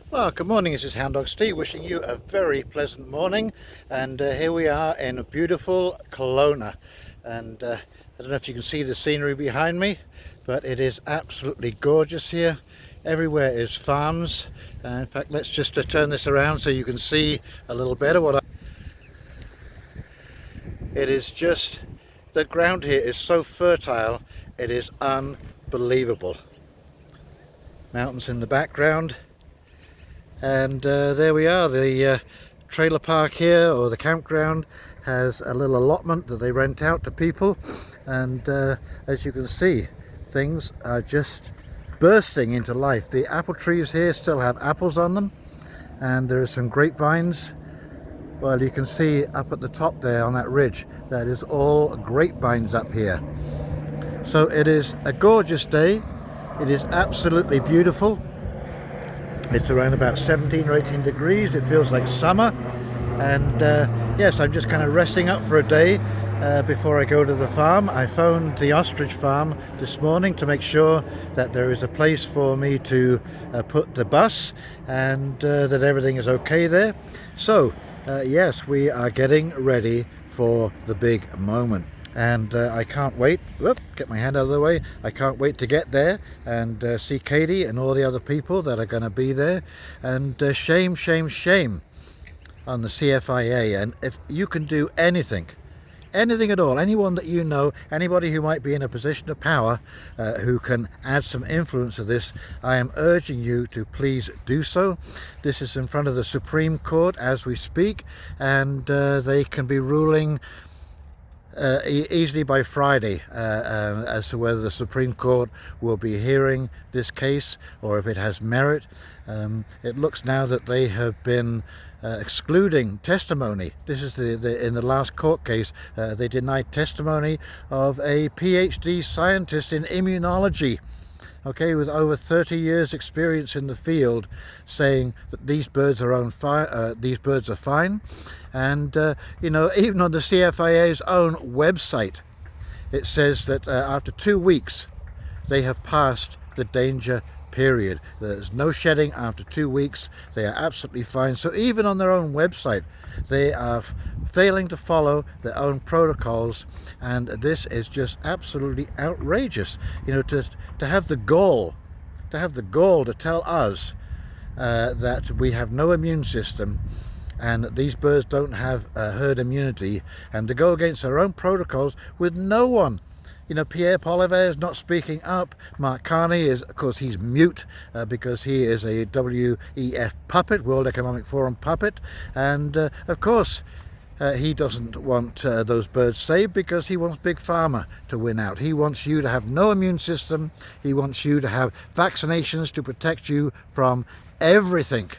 Well, good morning, this is Hound Dog Steve wishing you a very pleasant morning, and here we are in a beautiful Kelowna, and I don't know if you can see the scenery behind me, but it is absolutely gorgeous here. Everywhere is farms. In fact, let's just turn this around so you can see a little better it is just, the ground here is so fertile, it is unbelievable. Mountains in the background. And there we are, the trailer park here, or the campground, has a little allotment that they rent out to people, and as you can see, things are just bursting into life. The apple trees here still have apples on them, and there are some grapevines. Well, you can see up at the top there on that ridge, that is all grapevines up here. So it is a gorgeous day. It is absolutely beautiful. It's around about 17 or 18 degrees. It feels like summer, and yes, I'm just kind of resting up for a day before I go to the farm. I phoned the Ostrich farm this morning to make sure that there is a place for me to put the bus, and that everything is okay there. So yes, we are getting ready for the big moment. And I can't wait. Whoop, get my hand out of the way. I can't wait to get there and see Katie and all the other people that are going to be there. And shame, shame, shame on the CFIA. And if you can do anything at all, anyone that you know, anybody who might be in a position of power, who can add some influence to this, I am urging you to please do so. This is in front of the Supreme Court as we speak, and they can be ruling easily by Friday as to whether the Supreme Court will be hearing this case or if it has merit. It looks now that they have been excluding testimony. This is in the last court case, they denied testimony of a PhD scientist in immunology, okay, with over 30 years experience in the field, saying that these birds are fine. And you know, even on the CFIA's own website, it says that after 2 weeks they have passed the danger period. There's no shedding after 2 weeks. They are absolutely fine. So even on their own website, they are failing to follow their own protocols, and this is just absolutely outrageous. You know, to have the gall to tell us that we have no immune system and that these birds don't have herd immunity, and to go against their own protocols with no one. You know, Pierre Polivet is not speaking up. Mark Carney is, of course, he's mute because he is a WEF puppet, World Economic Forum puppet, and of course he doesn't want those birds saved because he wants Big Pharma to win out. He wants you to have no immune system. He wants you to have vaccinations to protect you from everything.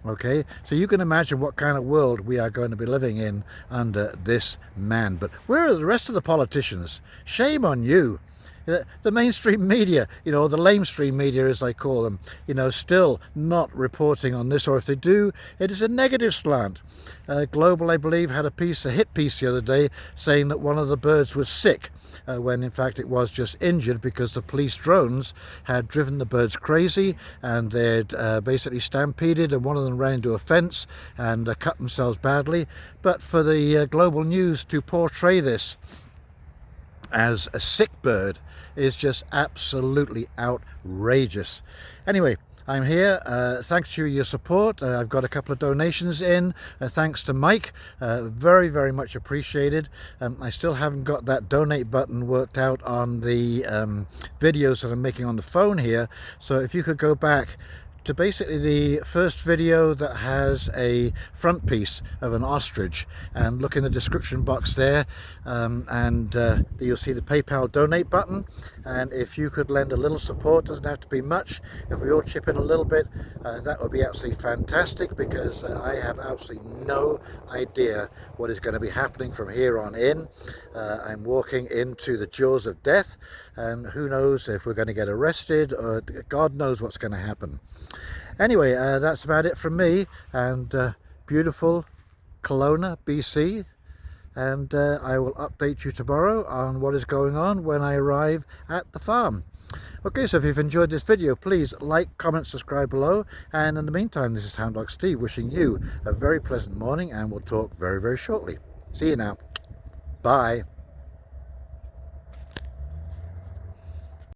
Okay, so you can imagine what kind of world we are going to be living in under this man. But where are the rest of the politicians? Shame on you. The mainstream media, you know, the lamestream media as I call them, you know, still not reporting on this, or if they do, it is a negative slant. Global, I believe, had a hit piece the other day saying that one of the birds was sick, when in fact it was just injured because the police drones had driven the birds crazy, and they'd basically stampeded, and one of them ran into a fence and cut themselves badly. But for the global news to portray this as a sick bird is just absolutely outrageous. Anyway, I'm here thanks to your support. I've got a couple of donations in, thanks to Mike, very, very much appreciated. I still haven't got that donate button worked out on the videos that I'm making on the phone here, so if you could go back to basically the first video that has a front piece of an ostrich, and look in the description box there, and you'll see the PayPal donate button. And if you could lend a little support, doesn't have to be much, if we all chip in a little bit, that would be absolutely fantastic, because I have absolutely no idea what is going to be happening from here on in. I'm walking into the jaws of death, and who knows if we're going to get arrested, or God knows what's going to happen. Anyway, that's about it from me, and beautiful Kelowna, BC. and I will update you tomorrow on what is going on when I arrive at the farm. Okay, so if you've enjoyed this video, please like, comment, subscribe below, and in the meantime, this is Hound Dog Steve wishing you a very pleasant morning, and we'll talk very, very shortly. See you now. Bye.